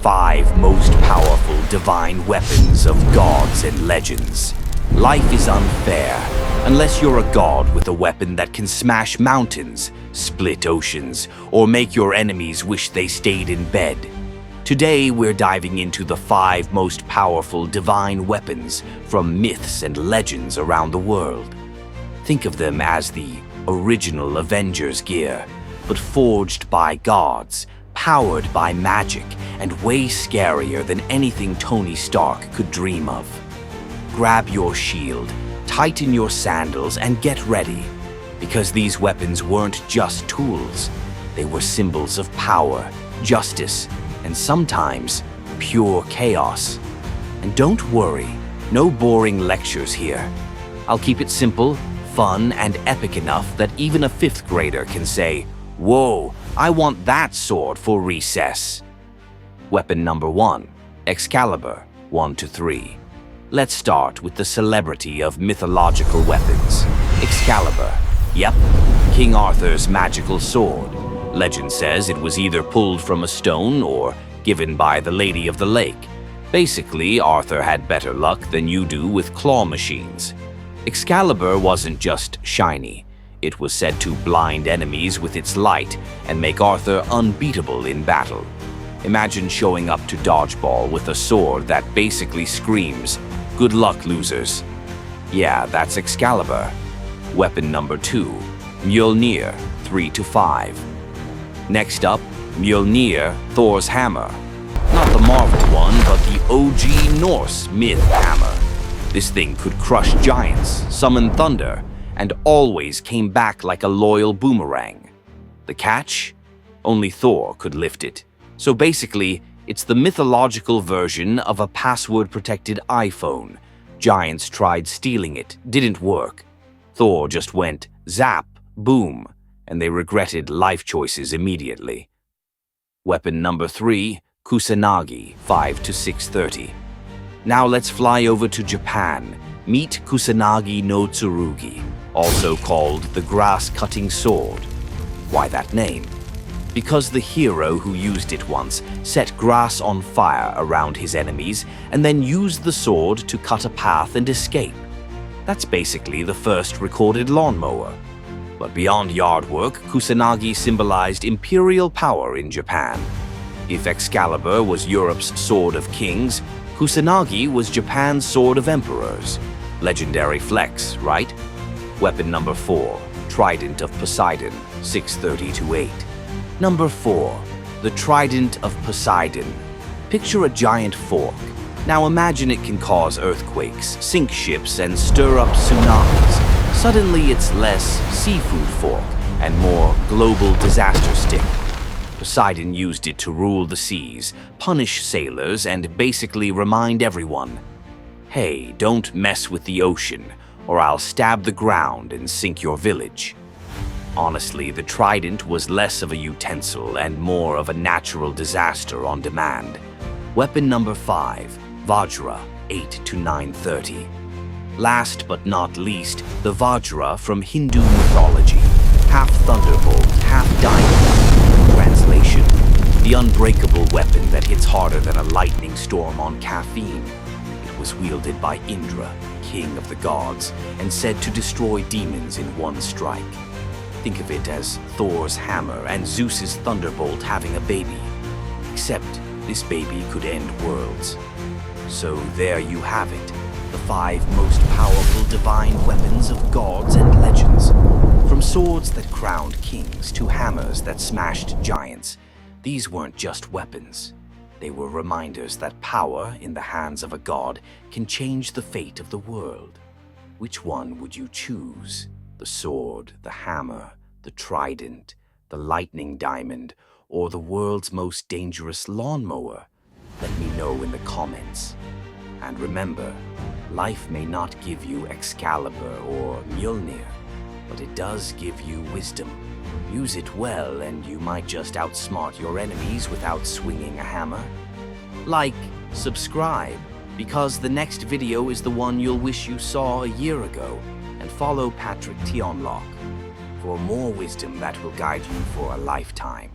5 most powerful divine weapons of gods and legends. Life is unfair unless you're a god with a weapon that can smash mountains, split oceans, or make your enemies wish they stayed in bed. Today, we're diving into the 5 most powerful divine weapons from myths and legends around the world. Think of them as the original Avengers gear, but forged by gods, powered by magic, and way scarier than anything Tony Stark could dream of. Grab your shield, tighten your sandals, and get ready, because these weapons weren't just tools. They were symbols of power, justice, and sometimes pure chaos. And don't worry, no boring lectures here. I'll keep it simple, fun, and epic enough that even a 5th grader can say, "Whoa, I want that sword for recess." Weapon number 1, Excalibur, 1 to 3. Let's start with the celebrity of mythological weapons, Excalibur. Yep, King Arthur's magical sword. Legend says it was either pulled from a stone or given by the Lady of the Lake. Basically, Arthur had better luck than you do with claw machines. Excalibur wasn't just shiny. It was said to blind enemies with its light and make Arthur unbeatable in battle. Imagine showing up to dodgeball with a sword that basically screams, "Good luck, losers." Yeah, that's Excalibur. Weapon number 2, Mjölnir, 3 to 5. Next up, Mjölnir, Thor's hammer. Not the Marvel one, but the OG Norse myth hammer. This thing could crush giants, summon thunder, and always came back like a loyal boomerang. The catch? Only Thor could lift it. So basically, it's the mythological version of a password-protected iPhone. Giants tried stealing it, didn't work. Thor just went zap, boom, and they regretted life choices immediately. Weapon number 3, Kusanagi, 5 to 630. Now let's fly over to Japan. Meet Kusanagi no Tsurugi, also called the grass-cutting sword. Why that name? Because the hero who used it once set grass on fire around his enemies and then used the sword to cut a path and escape. That's basically the first recorded lawnmower. But beyond yard work, Kusanagi symbolized imperial power in Japan. If Excalibur was Europe's sword of kings, Kusanagi was Japan's sword of emperors. Legendary flex, right? Weapon number 4, Trident of Poseidon, 630 to 8. Number 4, the Trident of Poseidon. Picture a giant fork. Now imagine it can cause earthquakes, sink ships, and stir up tsunamis. Suddenly it's less seafood fork and more global disaster stick. Poseidon used it to rule the seas, punish sailors, and basically remind everyone, "Hey, don't mess with the ocean, or I'll stab the ground and sink your village." Honestly, the trident was less of a utensil and more of a natural disaster on demand. Weapon number 5, Vajra, 8 to 930. Last but not least, the Vajra from Hindu mythology. Half thunderbolt, half diamond. Translation: the unbreakable weapon that hits harder than a lightning storm on caffeine. It was wielded by Indra, king of the gods, and said to destroy demons in one strike. Think of it as Thor's hammer and Zeus's thunderbolt having a baby. Except this baby could end worlds. So there you have it, the 5 most powerful divine weapons of gods and legends. From swords that crowned kings to hammers that smashed giants, these weren't just weapons. They were reminders that power in the hands of a god can change the fate of the world. Which one would you choose? The sword, the hammer, the trident, the lightning diamond, or the world's most dangerous lawnmower? Let me know in the comments. And remember, life may not give you Excalibur or Mjölnir, but it does give you wisdom. Use it well and you might just outsmart your enemies without swinging a hammer. Like, subscribe, because the next video is the one you'll wish you saw a year ago, and follow Patrick Tionlock for more wisdom that will guide you for a lifetime.